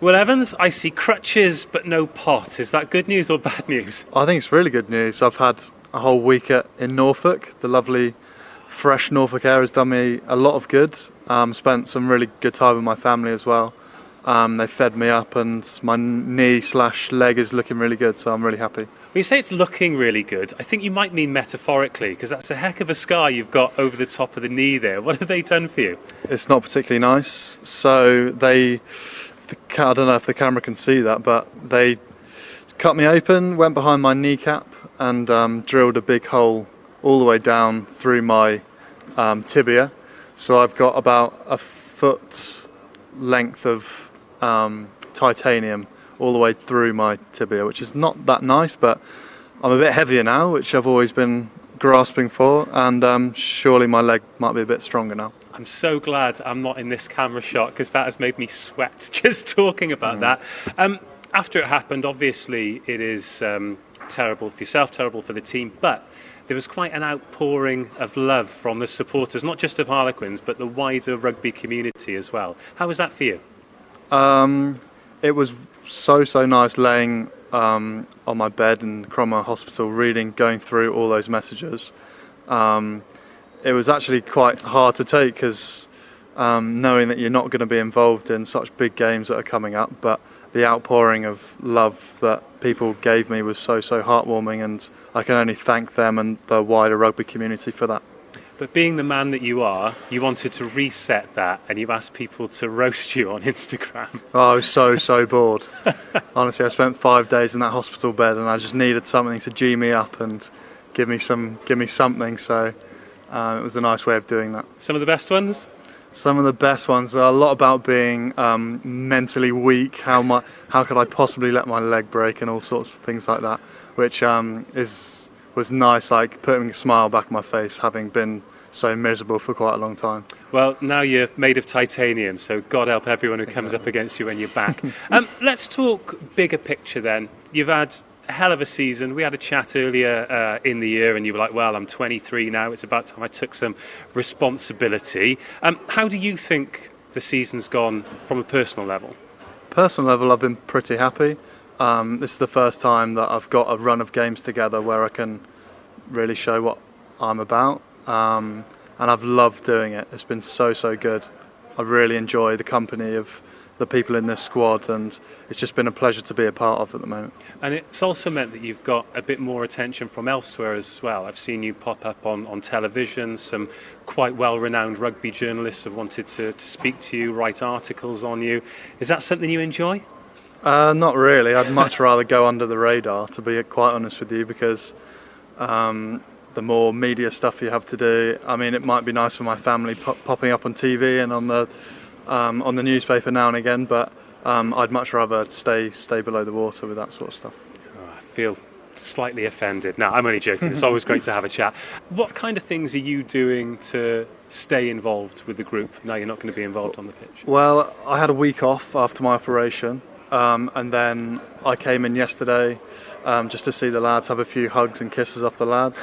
Will Evans, I see crutches but no pot. Is that good news or bad news? I think it's really good news. I've had a whole week in Norfolk. The lovely fresh Norfolk air has done me a lot of good. Spent some really good time with my family as well. They fed me up and my knee/leg is looking really good, so I'm really happy. When you say it's looking really good, I think you might mean metaphorically, because that's a heck of a scar you've got over the top of the knee there. What have they done for you? It's not particularly nice. So I don't know if the camera can see that, but they cut me open, went behind my kneecap and drilled a big hole all the way down through my tibia. So I've got about a foot length of titanium all the way through my tibia, which is not that nice, but I'm a bit heavier now, which I've always been grasping for, and surely my leg might be a bit stronger now. I'm so glad I'm not in this camera shot, because that has made me sweat just talking about that. After it happened, obviously it is terrible for yourself, terrible for the team, but there was quite an outpouring of love from the supporters, not just of Harlequins, but the wider rugby community as well. How was that for you? It was so nice laying on my bed in Cromwell Hospital, going through all those messages. It was actually quite hard to take, because knowing that you're not going to be involved in such big games that are coming up, but the outpouring of love that people gave me was so heartwarming, and I can only thank them and the wider rugby community for that. But being the man that you are, you wanted to reset that, and you asked people to roast you on Instagram. Oh, I was so bored. Honestly, I spent 5 days in that hospital bed, and I just needed something to G me up and give me something. So it was a nice way of doing that. Some of the best ones? Some of the best ones are a lot about being mentally weak. How could I possibly let my leg break, and all sorts of things like that, which was nice, like putting a smile back on my face, having been so miserable for quite a long time. Well, now you're made of titanium, so God help everyone who comes up against you when you're back. Let's talk bigger picture then. You've had a hell of a season. We had a chat earlier in the year, and you were like, well, I'm 23 now, it's about time I took some responsibility. How do you think the season's gone from a personal level? Personal level, I've been pretty happy. This is the first time that I've got a run of games together where I can really show what I'm about, and I've loved doing it. It's been so good. I really enjoy the company of the people in this squad, and it's just been a pleasure to be a part of at the moment. And it's also meant that you've got a bit more attention from elsewhere as well. I've seen you pop up on television. Some quite well-renowned rugby journalists have wanted to speak to you, write articles on you. Is that something you enjoy? Not really. I'd much rather go under the radar, to be quite honest with you, because the more media stuff you have to do, I mean, it might be nice for my family popping up on TV and on the newspaper now and again, but I'd much rather stay below the water with that sort of stuff. Oh, I feel slightly offended. No, I'm only joking. It's always great to have a chat. What kind of things are you doing to stay involved with the group now you're not going to be involved on the pitch? Well, I had a week off after my operation. And then I came in yesterday just to see the lads, have a few hugs and kisses off the lads,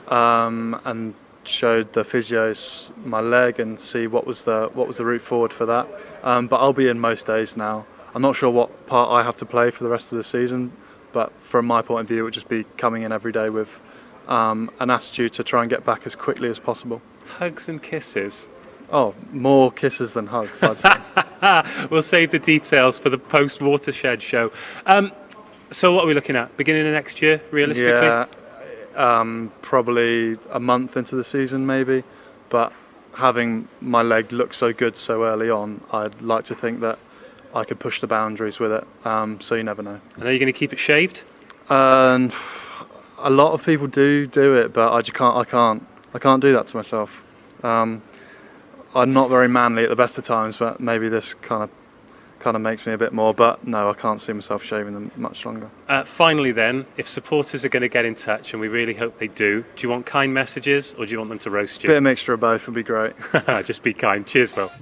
and showed the physios my leg and see what was the route forward for that. But I'll be in most days now. I'm not sure what part I have to play for the rest of the season, but from my point of view, it would just be coming in every day with an attitude to try and get back as quickly as possible. Hugs and kisses? Oh, more kisses than hugs, I'd say. We'll save the details for the post-Watershed show. So what are we looking at? Beginning of next year, realistically? Yeah, probably a month into the season maybe. But having my leg look so good so early on, I'd like to think that I could push the boundaries with it. So you never know. And are you going to keep it shaved? A lot of people do it, but I can't do that to myself. I'm not very manly at the best of times, but maybe this kind of makes me a bit more. But no, I can't see myself shaving them much longer. Finally then, if supporters are going to get in touch, and we really hope they do you want kind messages or do you want them to roast you? Bit of mixture of both would be great. Just be kind. Cheers, Will.